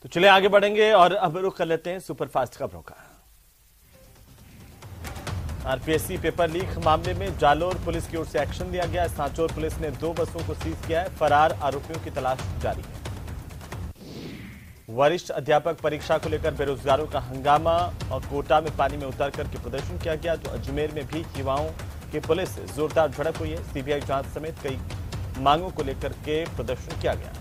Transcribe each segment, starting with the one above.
तो चलिए आगे बढ़ेंगे और अब रुख कर लेते हैं सुपरफास्ट खबरों का। आरपीएससी पेपर लीक मामले में जालोर पुलिस की ओर से एक्शन लिया गया। सांचौर पुलिस ने 2 बसों को सीज किया है। फरार आरोपियों की तलाश जारी है। वरिष्ठ अध्यापक परीक्षा को लेकर बेरोजगारों का हंगामा और कोटा में पानी में उतर करके प्रदर्शन किया गया। तो अजमेर में भी युवाओं की पुलिस से जोरदार झड़प हुई है। सीबीआई जांच समेत कई मांगों को लेकर के प्रदर्शन किया गया।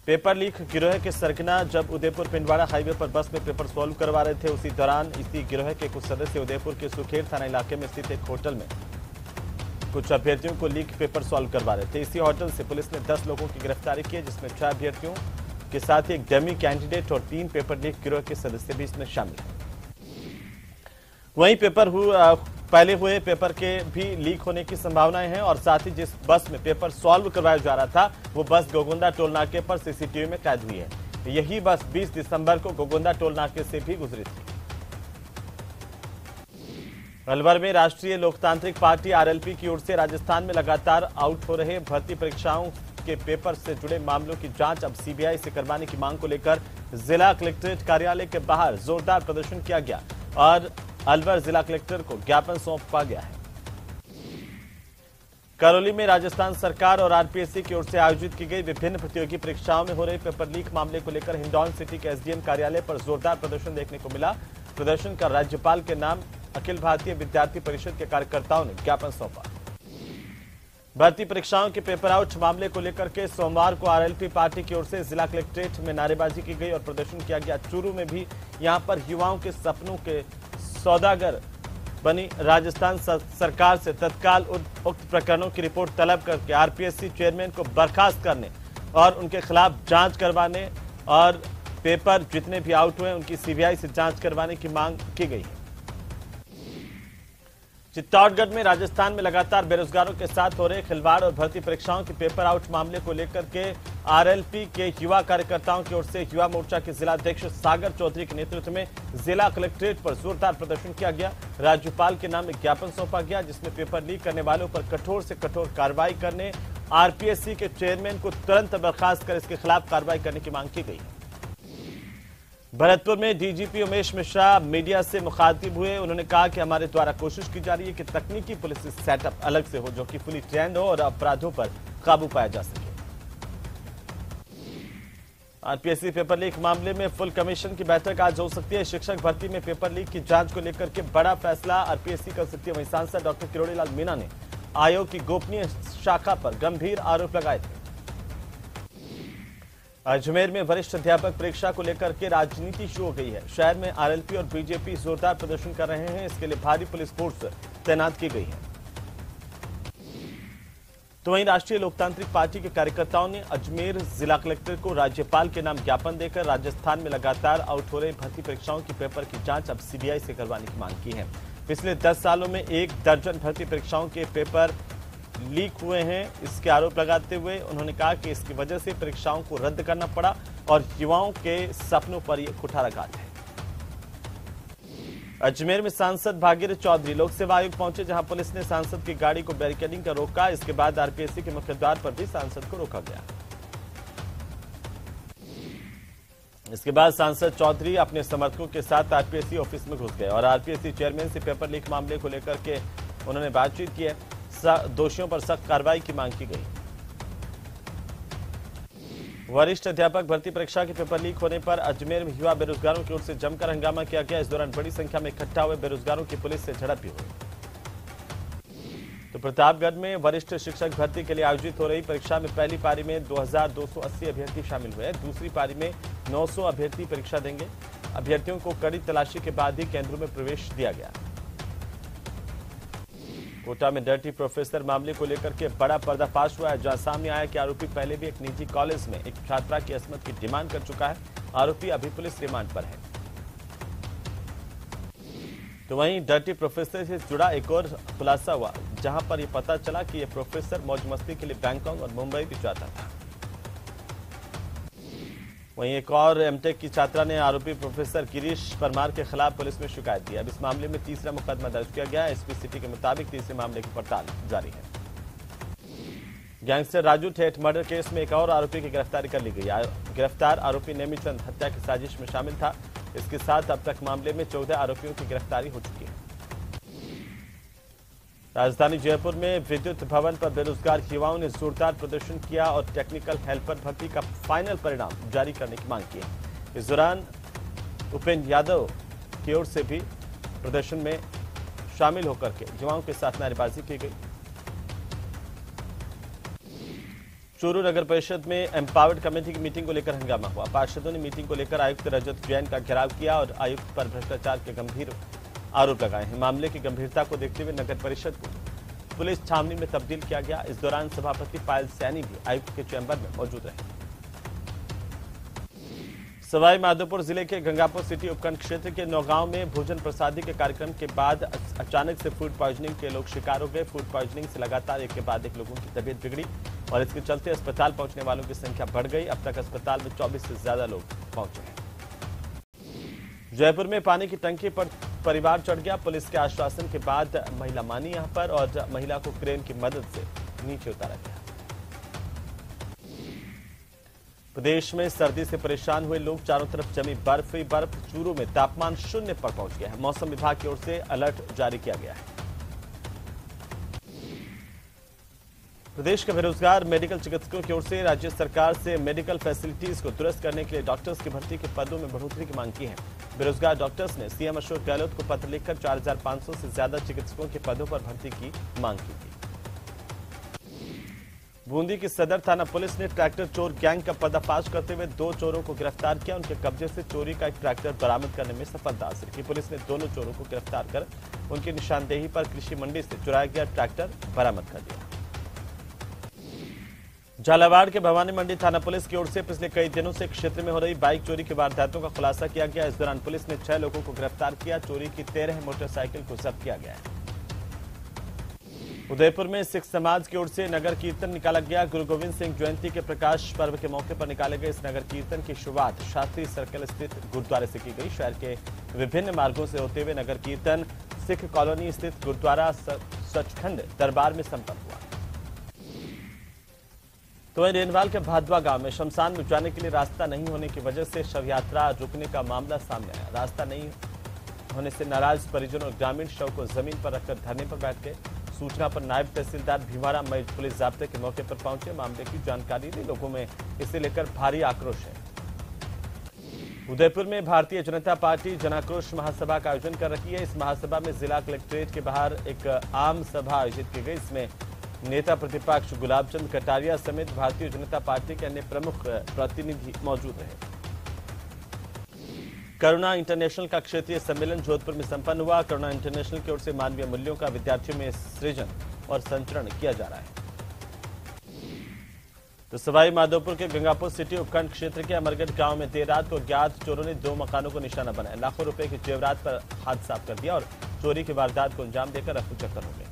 पेपर लीक गिरोह के सरगना जब उदयपुर पिंडवाड़ा हाईवे पर बस में पेपर सॉल्व करवा रहे थे, उसी दौरान इसी गिरोह के कुछ सदस्य उदयपुर के सुखेर थाना इलाके में स्थित एक होटल में कुछ अभ्यर्थियों को लीक पेपर सॉल्व करवा रहे थे। इसी होटल से पुलिस ने 10 लोगों की गिरफ्तारी की है, जिसमें 6 अभ्यर्थियों के साथ ही एक डमी कैंडिडेट और 3 पेपर लीक गिरोह के सदस्य भी इसमें शामिल हैं। वहीं पहले हुए पेपर के भी लीक होने की संभावनाएं हैं और साथ ही जिस बस में पेपर सॉल्व करवाया जा रहा था वो बस गोगुंदा टोल नाके पर सीसीटीवी में कैद हुई है। यही बस 20 दिसंबर को गोगुंदा टोल नाके से भी गुजरी थी। अलवर में राष्ट्रीय लोकतांत्रिक पार्टी आरएलपी की ओर से राजस्थान में लगातार आउट हो रहे भर्ती परीक्षाओं के पेपर से जुड़े मामलों की जांच अब सीबीआई से करवाने की मांग को लेकर जिला कलेक्ट्रेट कार्यालय के बाहर जोरदार प्रदर्शन किया गया और अलवर जिला कलेक्टर को ज्ञापन सौंपा गया है। करौली में राजस्थान सरकार और आरपीएससी की ओर से आयोजित की गई विभिन्न प्रतियोगी परीक्षाओं में हो रहे पेपर लीक मामले को लेकर हिंडौन सिटी के एसडीएम कार्यालय पर जोरदार प्रदर्शन देखने को मिला। प्रदर्शन का राज्यपाल के नाम अखिल भारतीय विद्यार्थी परिषद के कार्यकर्ताओं ने ज्ञापन सौंपा। भर्ती परीक्षाओं के पेपर आउट मामले को लेकर के सोमवार को आरएलपी पार्टी की ओर से जिला कलेक्ट्रेट में नारेबाजी की गई और प्रदर्शन किया गया। चूरू में भी यहां पर युवाओं के सपनों के सौदागर बनी राजस्थान सरकार से तत्काल उक्त प्रकरणों की रिपोर्ट तलब करके आरपीएससी चेयरमैन को बर्खास्त करने और उनके खिलाफ जांच करवाने और पेपर जितने भी आउट हुए उनकी सीबीआई से जांच करवाने की मांग की गई है। चित्तौड़गढ़ में राजस्थान में लगातार बेरोजगारों के साथ हो रहे खिलवाड़ और भर्ती परीक्षाओं के पेपर आउट मामले को लेकर के आरएलपी के युवा कार्यकर्ताओं की ओर से युवा मोर्चा के जिलाध्यक्ष सागर चौधरी के नेतृत्व में जिला कलेक्ट्रेट पर जोरदार प्रदर्शन किया गया। राज्यपाल के नाम एक ज्ञापन सौंपा गया, जिसमें पेपर लीक करने वालों पर कठोर से कठोर कार्रवाई करने, आरपीएससी के चेयरमैन को तुरंत बर्खास्त कर इसके खिलाफ कार्रवाई करने की मांग की गई है। भरतपुर में डीजीपी उमेश मिश्रा मीडिया से मुखातिब हुए। उन्होंने कहा कि हमारे द्वारा कोशिश की जा रही है कि तकनीकी पुलिस सेटअप अलग से हो जो कि फुली ट्रेंड हो और अपराधों पर काबू पाया जा सके। आरपीएससी पेपर लीक मामले में फुल कमीशन की बैठक आज हो सकती है। शिक्षक भर्ती में पेपर लीक की जांच को लेकर के बड़ा फैसला आरपीएससी कर सकती है। वहीं सांसद डॉक्टर किरोड़ी लाल मीणा ने आयोग की गोपनीय शाखा पर गंभीर आरोप लगाए थे। अजमेर में वरिष्ठ अध्यापक परीक्षा को लेकर के राजनीति शुरू हो गई है। शहर में आरएलपी और बीजेपी जोरदार प्रदर्शन कर रहे हैं। इसके लिए भारी पुलिस फोर्स तैनात की गई है। तो वहीं राष्ट्रीय लोकतांत्रिक पार्टी के कार्यकर्ताओं ने अजमेर जिला कलेक्टर को राज्यपाल के नाम ज्ञापन देकर राजस्थान में लगातार आउट हो रहे भर्ती परीक्षाओं की पेपर की जांच अब सीबीआई से करवाने की मांग की है। पिछले 10 सालों में 1 दर्जन भर्ती परीक्षाओं के पेपर लीक हुए हैं। इसके आरोप लगाते हुए उन्होंने कहा कि इसकी वजह से परीक्षाओं को रद्द करना पड़ा और युवाओं के सपनों पर यह कुठाराघात है। अजमेर में सांसद भागीरथ चौधरी लोक सेवा आयोग पहुंचे, जहां पुलिस ने सांसद की गाड़ी को बैरिकेडिंग कर रोका। इसके बाद आरपीएससी के मुख्य द्वार पर भी सांसद को रोका गया। इसके बाद सांसद चौधरी अपने समर्थकों के साथ आरपीएससी ऑफिस में घुस गए और आरपीएससी चेयरमैन से पेपर लीक मामले को लेकर के उन्होंने बातचीत की है। दोषियों पर सख्त कार्रवाई की मांग की गई। वरिष्ठ अध्यापक भर्ती परीक्षा के पेपर लीक होने पर अजमेर में युवा बेरोजगारों की ओर से जमकर हंगामा किया गया। इस दौरान बड़ी संख्या में इकट्ठा हुए बेरोजगारों की पुलिस से झड़प भी हुई। तो प्रतापगढ़ में वरिष्ठ शिक्षक भर्ती के लिए आयोजित हो रही परीक्षा में पहली पारी में 2280 अभ्यर्थी शामिल हुए। दूसरी पारी में 900 अभ्यर्थी परीक्षा देंगे। अभ्यर्थियों को कड़ी तलाशी के बाद ही केंद्रों में प्रवेश दिया गया। कोटा में डर्टी प्रोफेसर मामले को लेकर के बड़ा पर्दाफाश हुआ है, जहां सामने आया कि आरोपी पहले भी एक निजी कॉलेज में एक छात्रा की असमत की डिमांड कर चुका है। आरोपी अभी पुलिस रिमांड पर है। तो वहीं डर्टी प्रोफेसर से जुड़ा एक और खुलासा हुआ, जहां पर यह पता चला कि यह प्रोफेसर मौज मस्ती के लिए बैंकॉक और मुंबई भी जाता था। वहीं एक और एमटेक की छात्रा ने आरोपी प्रोफेसर गिरीश परमार के खिलाफ पुलिस में शिकायत दी। अब इस मामले में तीसरा मुकदमा दर्ज किया गया है। एसपी सिटी के मुताबिक तीसरे मामले की पड़ताल जारी है। गैंगस्टर राजू ठेठ मर्डर केस में एक और आरोपी की गिरफ्तारी कर ली गई। गिरफ्तार आरोपी नेमीचंद हत्या की साजिश में शामिल था। इसके साथ अब तक मामले में 14 आरोपियों की गिरफ्तारी हो चुकी है। राजधानी जयपुर में विद्युत भवन पर बेरोजगार युवाओं ने जोरदार प्रदर्शन किया और टेक्निकल हेल्पर भर्ती का फाइनल परिणाम जारी करने की मांग की। इस दौरान उपेंद्र यादव की ओर से भी प्रदर्शन में शामिल होकर के युवाओं के साथ नारेबाजी की गई। चूरू नगर परिषद में एम्पावर्ड कमेटी की मीटिंग को लेकर हंगामा हुआ। पार्षदों ने मीटिंग को लेकर आयुक्त रजत जैन का घेराव किया और आयुक्त पर भ्रष्टाचार के गंभीर आरोप लगाए हैं। मामले की गंभीरता को देखते हुए नगर परिषद को पुलिस छावनी में तब्दील किया गया। इस दौरान सभापति पायल सैनी भी आयुक्त के चैम्बर में मौजूद रहे। सवाई माधोपुर जिले के गंगापुर सिटी उपखंड क्षेत्र के नौगांव में भोजन प्रसादी के कार्यक्रम के बाद अचानक से फूड पॉइजनिंग के लोग शिकार हो गए। फूड पॉइजनिंग से लगातार एक के बाद एक लोगों की तबीयत बिगड़ी और इसके चलते अस्पताल पहुंचने वालों की संख्या बढ़ गई। अब तक अस्पताल में 24 से ज्यादा लोग पहुंचे हैं। जयपुर में पानी की टंकी पर परिवार चढ़ गया। पुलिस के आश्वासन के बाद महिला मानी यहां पर और महिला को क्रेन की मदद से नीचे उतारा गया। प्रदेश में सर्दी से परेशान हुए लोग, चारों तरफ जमी बर्फ ही बर्फ। चूरू में तापमान 0 पर पहुंच गया है। मौसम विभाग की ओर से अलर्ट जारी किया गया है। प्रदेश के बेरोजगार मेडिकल चिकित्सकों की ओर से राज्य सरकार से मेडिकल फैसिलिटीज को दुरुस्त करने के लिए डॉक्टर्स की भर्ती के पदों में बढ़ोतरी की मांग की है। बेरोजगार डॉक्टर्स ने सीएम अशोक गहलोत को पत्र लिखकर 4500 से ज्यादा चिकित्सकों के पदों पर भर्ती की मांग की थी। बूंदी की सदर थाना पुलिस ने ट्रैक्टर चोर गैंग का पर्दाफाश करते हुए 2 चोरों को गिरफ्तार किया। उनके कब्जे से चोरी का एक ट्रैक्टर बरामद करने में सफलता हासिल की। पुलिस ने दोनों चोरों को गिरफ्तार कर उनकी निशानदेही पर कृषि मंडी से चुराया गया ट्रैक्टर बरामद कर दिया। झालावाड़ के भवानी मंडी थाना पुलिस की ओर से पिछले कई दिनों से क्षेत्र में हो रही बाइक चोरी की वारदातों का खुलासा किया गया। इस दौरान पुलिस ने 6 लोगों को गिरफ्तार किया। चोरी की 13 मोटरसाइकिल को जब्त किया गया है। उदयपुर में सिख समाज की ओर से नगर कीर्तन निकाला गया। गुरु गोविंद सिंह जयंती के प्रकाश पर्व के मौके पर निकाले गए इस नगर कीर्तन की शुरुआत शास्त्री सर्कल स्थित गुरुद्वारे से की गई। शहर के विभिन्न मार्गों से होते हुए नगर कीर्तन सिख कॉलोनी स्थित गुरुद्वारा सचखंड दरबार में संपन्न हुआ। तो वहीं रेनवाल के भादवा गांव में शमशान में जाने के लिए रास्ता नहीं होने की वजह से शव यात्रा रुकने का मामला सामने आया। रास्ता नहीं होने से नाराज परिजन और ग्रामीण शव को जमीन पर रखकर धरने पर बैठ गए। सूचना पर नायब तहसीलदार भीमाराम मई पुलिस जाब्ते के मौके पर पहुंचे। मामले की जानकारी दी। लोगों में इसे लेकर भारी आक्रोश है। उदयपुर में भारतीय जनता पार्टी जनाक्रोश महासभा का आयोजन कर रही है। इस महासभा में जिला कलेक्ट्रेट के बाहर एक आम सभा आयोजित की गई। इसमें नेता प्रतिपक्ष गुलाबचंद कटारिया समेत भारतीय जनता पार्टी के अन्य प्रमुख प्रतिनिधि मौजूद रहे। करुणा इंटरनेशनल का क्षेत्रीय सम्मेलन जोधपुर में संपन्न हुआ। करुणा इंटरनेशनल की ओर से मानवीय मूल्यों का विद्यार्थियों में सृजन और संचरण किया जा रहा है। तो सवाई माधोपुर के गंगापुर सिटी उपखंड क्षेत्र के अमरगढ़ गांव में देर रात को अज्ञात चोरों ने 2 मकानों को निशाना बनाया। लाखों रुपए के जेवरात पर हाथ साफ कर दिया और चोरी की वारदात को अंजाम देकर रफूचक्कर हो गए।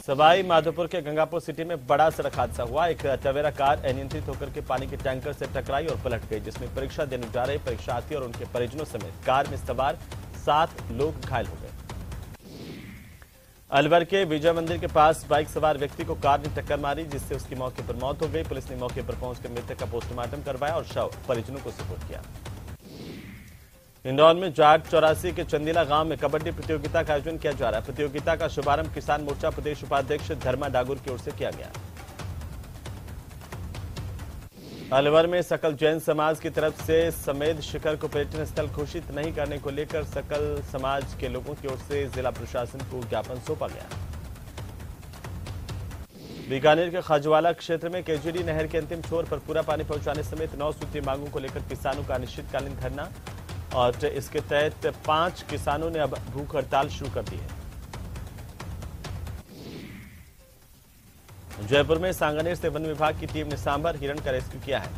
सवाई माधोपुर के गंगापुर सिटी में बड़ा सड़क हादसा हुआ। एक टवेरा कार अनियंत्रित होकर के पानी के टैंकर से टकराई और पलट गई, जिसमें परीक्षा देने जा रहे परीक्षार्थी और उनके परिजनों समेत कार में सवार 7 लोग घायल हो गए। अलवर के विजय मंदिर के पास बाइक सवार व्यक्ति को कार ने टक्कर मारी, जिससे उसकी मौके पर मौत हो गई। पुलिस ने मौके पर पहुंचकर मृतक का पोस्टमार्टम करवाया और शव परिजनों को सुपुर्द किया। इंदौर में जाट 84 के चंदीला गांव में कबड्डी प्रतियोगिता का आयोजन किया जा रहा है। प्रतियोगिता का शुभारंभ किसान मोर्चा प्रदेश उपाध्यक्ष धर्मा डागुर की ओर से किया गया। अलवर में सकल जैन समाज की तरफ से समेध शिखर को पर्यटन स्थल घोषित नहीं करने को लेकर सकल समाज के लोगों की ओर से जिला प्रशासन को ज्ञापन सौंपा गया। बीकानेर के खाजवाला क्षेत्र में केजरी नहर के अंतिम छोर पर पूरा पानी पहुंचाने समेत 9 सूत्रीय मांगों को लेकर किसानों का अनिश्चितकालीन धरना और इसके तहत 5 किसानों ने अब भूख हड़ताल शुरू कर दी है। जयपुर में सांगानेर से वन विभाग की टीम ने सांभर हिरण का रेस्क्यू किया है।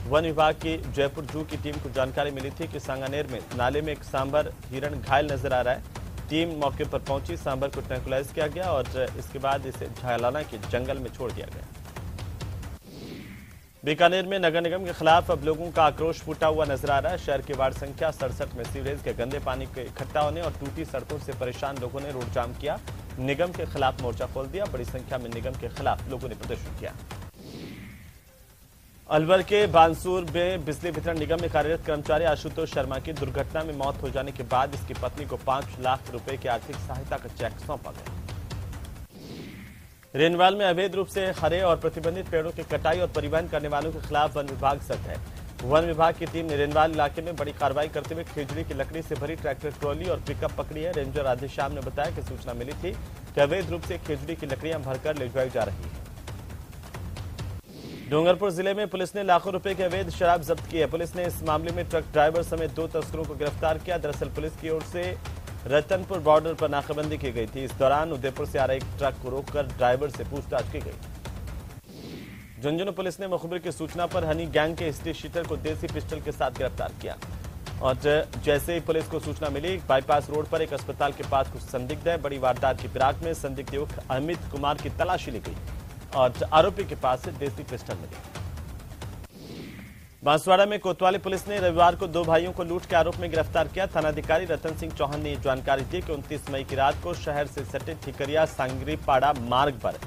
वन विभाग की जयपुर जू की टीम को जानकारी मिली थी कि सांगानेर में नाले में एक सांभर हिरण घायल नजर आ रहा है। टीम मौके पर पहुंची, सांभर को ट्रैंकुलाइज किया गया और इसके बाद इसे झालाना के जंगल में छोड़ दिया गया। बीकानेर में नगर निगम के खिलाफ अब लोगों का आक्रोश फूटा हुआ नजर आ रहा है। शहर के वार्ड संख्या 67 में सीवरेज के गंदे पानी के इकट्ठा होने और टूटी सड़कों से परेशान लोगों ने रोड जाम किया। निगम के खिलाफ मोर्चा खोल दिया। बड़ी संख्या में निगम के खिलाफ लोगों ने प्रदर्शन किया। अलवर के बांसूर में बिजली वितरण निगम में कार्यरत कर्मचारी आशुतोष शर्मा की दुर्घटना में मौत हो जाने के बाद इसकी पत्नी को 5 लाख रुपए की आर्थिक सहायता का चेक सौंपा गया। रेनवाल में अवैध रूप से हरे और प्रतिबंधित पेड़ों की कटाई और परिवहन करने वालों के खिलाफ वन विभाग सख्त है। वन विभाग की टीम ने रेनवाल इलाके में बड़ी कार्रवाई करते हुए खेजड़ी की लकड़ी से भरी ट्रैक्टर ट्रॉली और पिकअप पकड़ी है। रेंजर राधेश्याम ने बताया कि सूचना मिली थी कि अवैध रूप से खेजड़ी की लकड़ियां भरकर ले जाई जा रही है। डूंगरपुर जिले में पुलिस ने लाखों रुपए की अवैध शराब जब्त की है। पुलिस ने इस मामले में ट्रक ड्राइवर समेत 2 तस्करों को गिरफ्तार किया। दरअसल पुलिस की ओर से रतनपुर बॉर्डर पर नाकाबंदी की गई थी। इस दौरान उदयपुर से आ रहे एक ट्रक को रोककर ड्राइवर से पूछताछ की गई। झुंझुनू पुलिस ने मुखबिर की सूचना पर हनी गैंग के हिस्ट्री शीटर को देसी पिस्टल के साथ गिरफ्तार किया। और जैसे ही पुलिस को सूचना मिली, बाईपास रोड पर एक अस्पताल के पास कुछ संदिग्ध है। बड़ी वारदात की फिराक में संदिग्ध युवक अमित कुमार की तलाशी ली गई और आरोपी के पास से देसी पिस्टल मिली। बांसवाड़ा में कोतवाली पुलिस ने रविवार को 2 भाइयों को लूट के आरोप में गिरफ्तार किया। थानाधिकारी रतन सिंह चौहान ने जानकारी दी कि 29 मई की रात को शहर से सटे ठिकरिया सांगरीपाड़ा मार्ग पर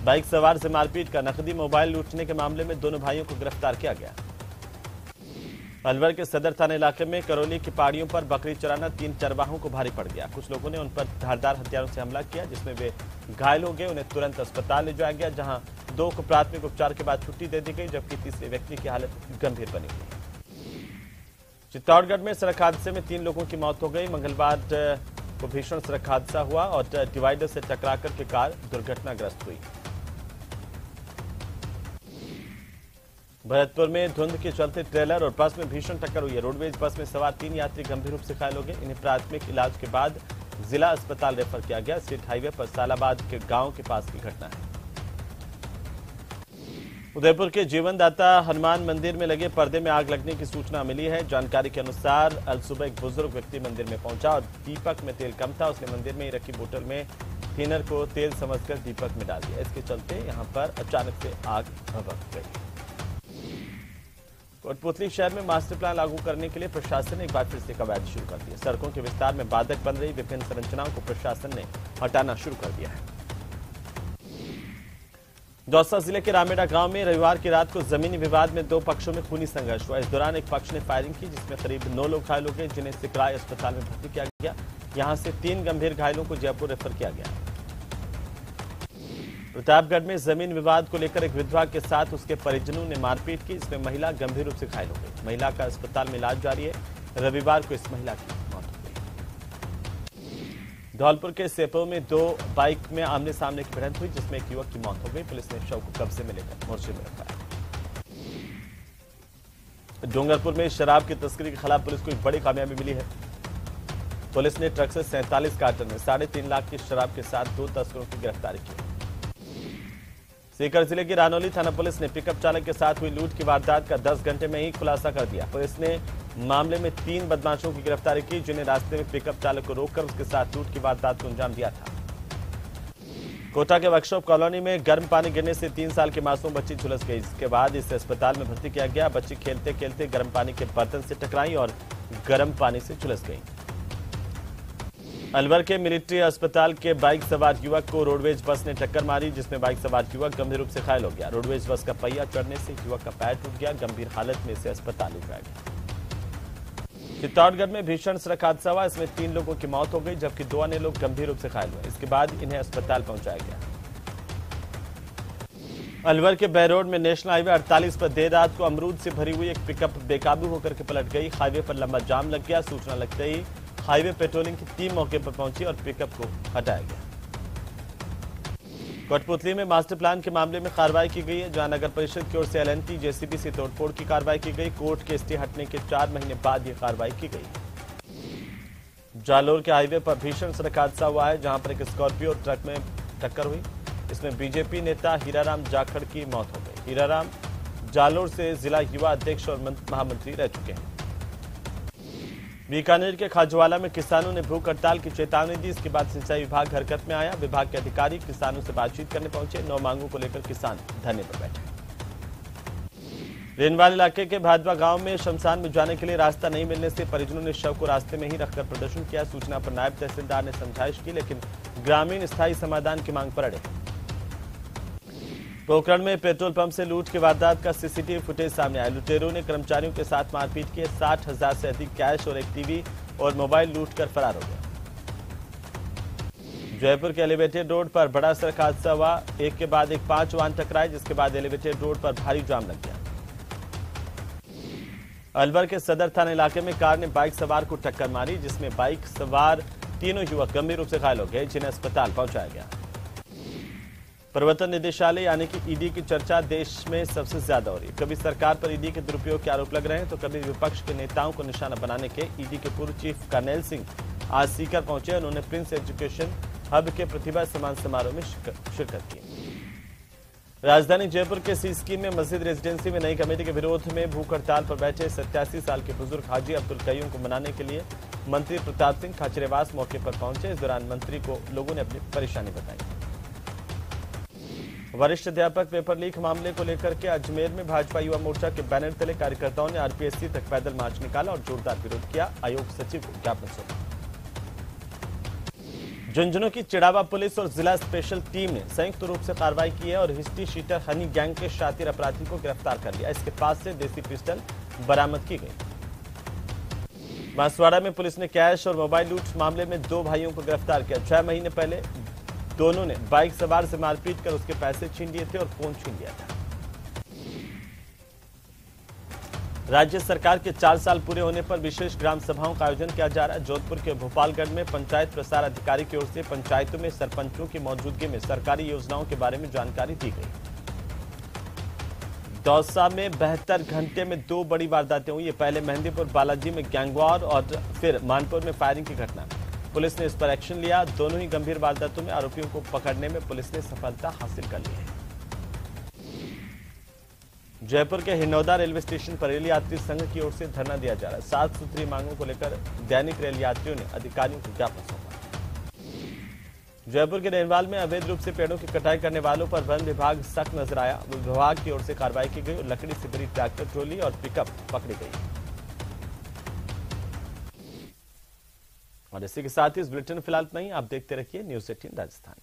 बाइक सवार से मारपीट कर नकदी मोबाइल लूटने के मामले में दोनों भाइयों को गिरफ्तार किया गया। अलवर के सदर थाना इलाके में करौली की पहाड़ियों पर बकरी चराना 3 चरवाहों को भारी पड़ गया। कुछ लोगों ने उन पर धारदार हथियारों से हमला किया, जिसमें वे घायल हो गए। उन्हें तुरंत अस्पताल ले जाया गया, जहां 2 को प्राथमिक उपचार के बाद छुट्टी दे दी गई, जबकि तीसरे व्यक्ति की हालत गंभीर बनी हुई। चित्तौड़गढ़ में सड़क हादसे में 3 लोगों की मौत हो गई। मंगलवार को भीषण सड़क हादसा हुआ और डिवाइडर से टकराकर के कार दुर्घटनाग्रस्त हुई। भरतपुर में धुंध के चलते ट्रेलर और बस में भीषण टक्कर हुई है। रोडवेज बस में सवार 3 यात्री गंभीर रूप से घायल हो गए। इन्हें प्राथमिक इलाज के बाद जिला अस्पताल रेफर किया गया। स्टेट हाईवे पर सालाबाद के गांव के पास की घटना है। उदयपुर के जीवनदाता हनुमान मंदिर में लगे पर्दे में आग लगने की सूचना मिली है। जानकारी के अनुसार अल सुबह एक बुजुर्ग व्यक्ति मंदिर में पहुंचा और दीपक में तेल कम था। उसने मंदिर में ही रखी बोतल में थिनर को तेल समझकर दीपक में डाल दिया। इसके चलते यहां पर अचानक से आग भभक गई। कोटपुतली शहर में मास्टर प्लान लागू करने के लिए प्रशासन ने एक बार फिर से कवायद शुरू कर दी है। सड़कों के विस्तार में बाधक बन रही विभिन्न संरचनाओं को प्रशासन ने हटाना शुरू कर दिया है। दौसा जिले के रामेडा गांव में रविवार की रात को जमीनी विवाद में 2 पक्षों में खूनी संघर्ष हुआ। इस दौरान एक पक्ष ने फायरिंग की, जिसमें करीब 9 लोग घायल हो गए, जिन्हें सिकराय अस्पताल में भर्ती किया गया। यहां से 3 गंभीर घायलों को जयपुर रेफर किया गया। प्रतापगढ़ में जमीन विवाद को लेकर एक विधवा के साथ उसके परिजनों ने मारपीट की, इसमें महिला गंभीर रूप से घायल हो गई। महिला का अस्पताल में इलाज जारी है। रविवार को इस महिला की मौत हो गई। धौलपुर के सेपो में 2 बाइक में आमने सामने की भिड़ंत हुई, जिसमें एक युवक की मौत हो गई। पुलिस ने शव को कब्जे में लेकर मोर्चे में रखा है। डूंगरपुर में शराब की तस्करी के खिलाफ पुलिस को एक बड़ी कामयाबी मिली है। पुलिस ने ट्रक से 47 कार्टन में 3.5 लाख की शराब के साथ 2 तस्करों की गिरफ्तारी की। सीकर जिले की रानौली थाना पुलिस ने पिकअप चालक के साथ हुई लूट की वारदात का 10 घंटे में ही खुलासा कर दिया। पुलिस ने मामले में 3 बदमाशों की गिरफ्तारी की, जिन्हें रास्ते में पिकअप चालक को रोककर उसके साथ लूट की वारदात को अंजाम दिया था। कोटा के वर्कशॉप कॉलोनी में गर्म पानी गिरने से 3 साल की मासूम बच्ची झुलस गई। इसके बाद इसे अस्पताल में भर्ती किया गया। बच्ची खेलते खेलते गर्म पानी के बर्तन से टकराई और गर्म पानी से झुलस गई। अलवर के मिलिट्री अस्पताल के बाइक सवार युवक को रोडवेज बस ने टक्कर मारी, जिसमें बाइक सवार युवक गंभीर रूप से घायल हो गया। रोडवेज बस का पहिया चढ़ने से युवक का पैर टूट गया। गंभीर हालत में इसे अस्पताल ले जाया गया। चित्तौड़गढ़ में भीषण सड़क हादसा हुआ। इसमें 3 लोगों की मौत हो गई, जबकि 2 अन्य लोग गंभीर रूप से घायल हुए। इसके बाद इन्हें अस्पताल पहुंचाया गया। अलवर के बैरोड में नेशनल हाईवे 48 पर देर रात को अमरूद से भरी हुई एक पिकअप बेकाबू होकर के पलट गई। हाईवे पर लंबा जाम लग गया। सूचना लगते ही हाईवे पेट्रोलिंग की टीम मौके पर पहुंची और पिकअप को हटाया गया। कोटपुतली में मास्टर प्लान के मामले में कार्रवाई की गई है, जहां नगर परिषद की ओर से एलएनटी जेसीबी से तोड़फोड़ की कार्रवाई की गई। कोर्ट के स्टे हटने के 4 महीने बाद यह कार्रवाई की गई। जालोर के हाईवे पर भीषण सड़क हादसा हुआ है, जहां पर एक स्कॉर्पियो ट्रक में टक्कर हुई। इसमें बीजेपी नेता हीराराम जाखड़ की मौत हो गई। हीराराम जालोर से जिला युवा अध्यक्ष और महामंत्री रह चुके हैं। बीकानेर के खाजवाला में किसानों ने भूख हड़ताल की चेतावनी दी। इसके बाद सिंचाई विभाग हरकत में आया। विभाग के अधिकारी किसानों से बातचीत करने पहुंचे। 9 मांगों को लेकर किसान धरने पर बैठे। रेनवाल इलाके के भादवा गांव में शमशान में जाने के लिए रास्ता नहीं मिलने से परिजनों ने शव को रास्ते में ही रखकर प्रदर्शन किया। सूचना पर नायब तहसीलदार ने समझाइश की, लेकिन ग्रामीण स्थायी समाधान की मांग पर अड़े। पोखरण में पेट्रोल पंप से लूट की वारदात का सीसीटीवी फुटेज सामने आया। लुटेरों ने कर्मचारियों के साथ मारपीट की। 60,000 से अधिक कैश और एक टीवी और मोबाइल लूट कर फरार हो गया। जयपुर के एलिवेटेड रोड पर बड़ा सड़क हादसा हुआ। एक के बाद एक 5 वाहन टकराए, जिसके बाद एलिवेटेड रोड पर भारी जाम लग गया। अलवर के सदर थाना इलाके में कार ने बाइक सवार को टक्कर मारी, जिसमें बाइक सवार तीनों युवक गंभीर रूप से घायल हो गए, जिन्हें अस्पताल पहुंचाया गया। प्रवर्तन निदेशालय यानी कि ईडी की चर्चा देश में सबसे ज्यादा हो रही है। कभी सरकार पर ईडी के दुरुपयोग के आरोप लग रहे हैं, तो कभी विपक्ष के नेताओं को निशाना बनाने के। ईडी के पूर्व चीफ कर्नैल सिंह आज सीकर पहुंचे। उन्होंने प्रिंस एजुकेशन हब के प्रतिभा सम्मान समारोह में शिरकत की। राजधानी जयपुर के सी स्कीम में मस्जिद रेजिडेंसी में नई कमेटी के विरोध में भूख हड़ताल पर बैठे 87 साल के बुजुर्ग हाजी अब्दुल कयूम को मनाने के लिए मंत्री प्रताप सिंह खाचरेवास मौके पर पहुंचे। इस दौरान मंत्री को लोगों ने अपनी परेशानी बताई। वरिष्ठ अध्यापक पेपर लीक मामले को लेकर के अजमेर में भाजपा युवा मोर्चा के बैनर तले कार्यकर्ताओं ने आरपीएससी तक पैदल मार्च निकाला और जोरदार विरोध किया। आयोग सचिव को ज्ञापन सौंपा। झुंझुनू की चिड़ावा पुलिस और जिला स्पेशल टीम ने संयुक्त रूप से कार्रवाई की है और हिस्ट्री शीटर हनी गैंग के शातिर अपराधी को गिरफ्तार कर लिया। इसके पास से देसी पिस्टल बरामद की गई। बांसवाड़ा में पुलिस ने कैश और मोबाइल लूट मामले में 2 भाइयों को गिरफ्तार किया। 6 महीने पहले दोनों ने बाइक सवार से मारपीट कर उसके पैसे छीन लिए थे और फोन छीन लिया था। राज्य सरकार के 4 साल पूरे होने पर विशेष ग्राम सभाओं का आयोजन किया जा रहा है। जोधपुर के भोपालगढ़ में पंचायत प्रसार अधिकारी की ओर से पंचायतों में सरपंचों की मौजूदगी में सरकारी योजनाओं के बारे में जानकारी दी गई। दौसा में 72 घंटे में 2 बड़ी वारदातें हुई। पहले मेहंदीपुर बालाजी में गैंगवार और फिर मानपुर में फायरिंग की घटना। पुलिस ने इस पर एक्शन लिया। दोनों ही गंभीर वारदातों में आरोपियों को पकड़ने में पुलिस ने सफलता हासिल कर ली है। जयपुर के हिनौदा रेलवे स्टेशन पर रेल यात्री संघ की ओर से धरना दिया जा रहा है। 7 सूत्री मांगों को लेकर दैनिक रेल यात्रियों ने अधिकारियों को ज्ञापन सौंपा। जयपुर के रेनवाल में अवैध रूप से पेड़ों की कटाई करने वालों पर वन विभाग सख्त नजर आया। विभाग की ओर से कार्रवाई की गई और लकड़ी से भरी ट्रैक्टर ट्रॉली और पिकअप पकड़ी गई। और इसी के साथ ही इस बुलेटिन में फिलहाल इतना ही। आप देखते रहिए न्यूज़ 18 राजस्थान।